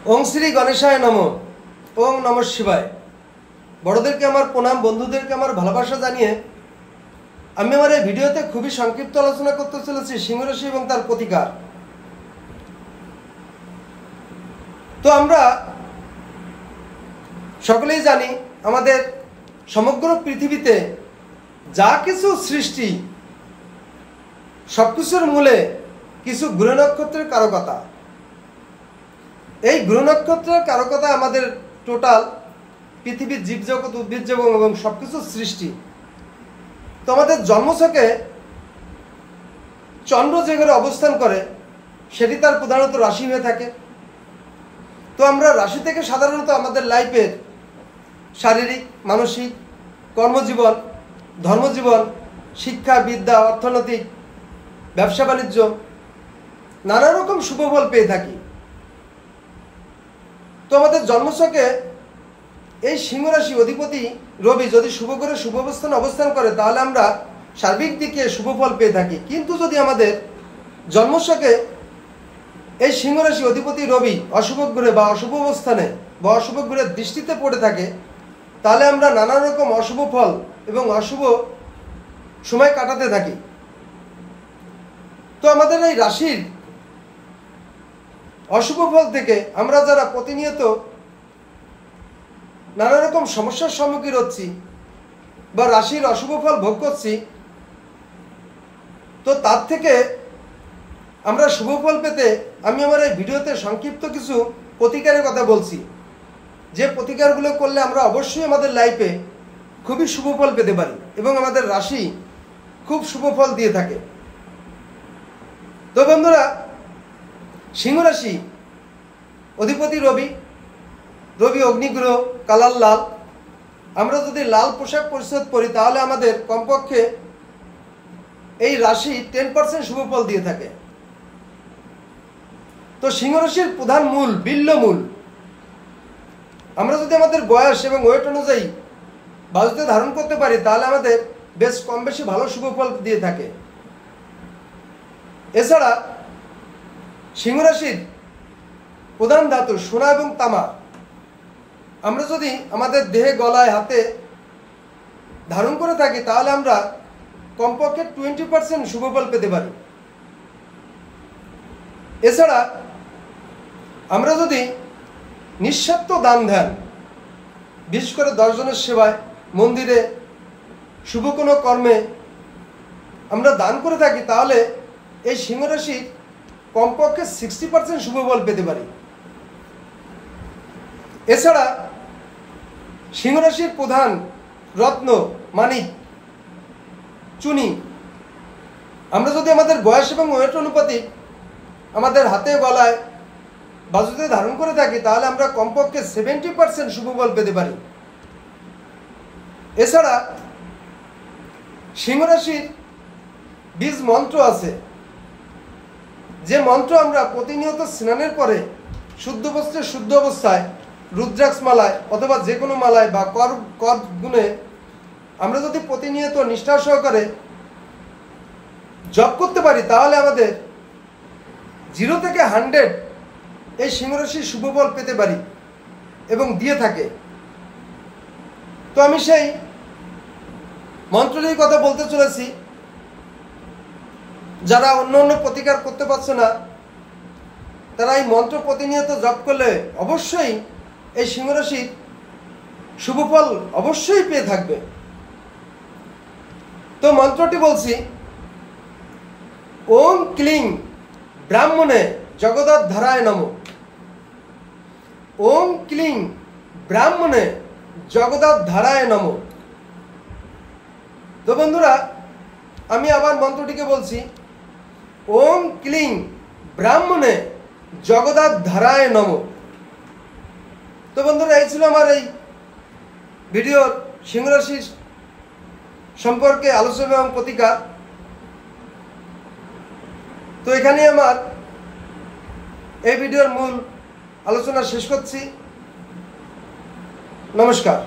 ওং শ্রী গণেশায় নমঃ। ওং নমঃ শিবায়। বড়দেরকে আমার প্রণাম, বন্ধুদেরকে আমার ভালোবাসা জানিয়ে আমি আমার এই ভিডিওতে খুবই সংক্ষিপ্ত আলোচনা করতে চলেছি সিংহ রাশি এবং তার প্রতিকার। তো আমরা সকলেই জানি আমাদের সমগ্র পৃথিবীতে যা কিছু সৃষ্টি সবকিছুর মূলে কিছু গ্রহ নক্ষত্রের কারকতা। এই গ্রহ নক্ষত্রের কারকতা আমাদের টোটাল পৃথিবীর জীবজগৎ, উদ্ভিদ জগৎ এবং সবকিছুর সৃষ্টি। তো আমাদের জন্মছকে চন্দ্র যে ঘরে অবস্থান করে সেটি তার প্রধানত রাশি হয়ে থাকে। তো আমরা রাশি থেকে সাধারণত আমাদের লাইফের শারীরিক, মানসিক, কর্মজীবন, ধর্মজীবন, শিক্ষা, বিদ্যা, অর্থনৈতিক, ব্যবসা বাণিজ্য নানা রকম শুভফল পেয়ে থাকি। তো আমাদের জন্মছকে এই সিংহ রাশি অধিপতি রবি যদি শুভ করে শুভ অবস্থান করে তাহলে আমরা সার্বিক দিকে শুভফল পেয়ে থাকি। কিন্তু যদি আমাদের জন্মছকে এই সিংহ রাশি অধিপতি রবি অশুভ গ্রহে বা অশুভ অবস্থানে বা অশুভ গ্রহের দৃষ্টিতে পড়ে থাকে তাহলে আমরা নানা রকম অশুভ ফল এবং অশুভ সময় কাটাতে থাকি। তো আমাদের এই রাশির অশুভ ফল থেকে আমরা যারা প্রতিনিয়ত নানা রকম সমস্যার সম্মুখীন হচ্ছি বা রাশির অশুভ ফল ভোগ করছি, তো তার থেকে আমরা শুভ ফল পেতে আমি আমার এই ভিডিওতে সংক্ষিপ্ত কিছু প্রতিকারের কথা বলছি, যে প্রতিকারগুলো করলে আমরা অবশ্যই আমাদের লাইফে খুবই শুভ ফল পেতে পারি এবং আমাদের রাশি খুব শুভ ফল দিয়ে থাকে। তো বন্ধুরা, সিংহ রাশি অধিপতি রবি অগ্নিগ্রহ, কালার লাল। আমরা যদি লাল পোশাক পরিচ্ছদ করি তাহলে আমাদের কমপক্ষে এই রাশি 10% শুভ ফল দিয়ে থাকে। তো সিংহ রাশির প্রধান মূল বিল্লমূল আমরা যদি আমাদের বয়স এবং ওয়েট অনুযায়ী বাজুতে ধারণ করতে পারি তাহলে আমাদের বেশ কম বেশি ভালো শুভ ফল দিয়ে থাকে। এছাড়া সিংহ রাশির প্রধান ধাতু সোনা এবং তামা আমরা যদি আমাদের দেহে, গলায়, হাতে ধারণ করে থাকি তাহলে আমরা কমপক্ষে 20% শুভ ফল পেতে পারি। এছাড়া আমরা যদি নিঃস্বার্থ দান ধ্যান, বিশেষ করে 10 জনের সেবায়, মন্দিরে, শুভ কোনো কর্মে আমরা দান করে থাকি তাহলে এই সিংহ রাশির কমপক্ষে 60% শুভ ফল পেতে পারি। এছাড়া সিংহ রাশির প্রধান রত্ন মানিক, চুনি আমরা যদি আমাদের বয়স এবং ওয়েট অনুপাতিক আমাদের হাতে, গলায়, বাজুতে ধারণ করে থাকি তাহলে আমরা কমপক্ষে 70% শুভ ফল পেতে পারি। এছাড়া সিংহ রাশির বীজ মন্ত্র আছে, যে মন্ত্র আমরা প্রতিনিয়ত স্নানের পরে শুদ্ধ বস্ত্রে শুদ্ধ অবস্থায় রুদ্রাক্ষ মালায় অথবা যে কোনো মালায় বা কর গুণে আমরা যদি প্রতিনিয়ত নিষ্ঠা সহকারে জপ করতে পারি তাহলে আমাদের 0 থেকে 100 এই সিংহ রাশির শুভ ফল পেতে পারি এবং দিয়ে থাকে। তো আমি সেই মন্ত্রটির কথা বলতে চলেছি। যারা অন্য অন্য প্রতিকার করতে পারছে না তারা এই মন্ত্র প্রতিনিয়ত জপ করলে অবশ্যই এই সিংহ রাশির শুভ ফল অবশ্যই পেয়ে থাকবে। তো মন্ত্রটি বলছি, ওম ক্লিং ব্রাহ্মণে জগদ্ধারায় নমঃ। ওম ক্লিং ব্রাহ্মণে জগদ্ধারায় নমঃ। তো বন্ধুরা, আমি আবার মন্ত্রটিকে বলছি, ওম ক্লিং ব্রাহ্মণে জগদ্ধারায় নমঃ। তো বন্ধুরা, এই ছিল আমার এই ভিডিওর সিংহ রাশির সম্পর্কে আলোচনা এবং প্রতিকার। তো এখানে আমার এই ভিডিওর মূল আলোচনা শেষ করছি। নমস্কার।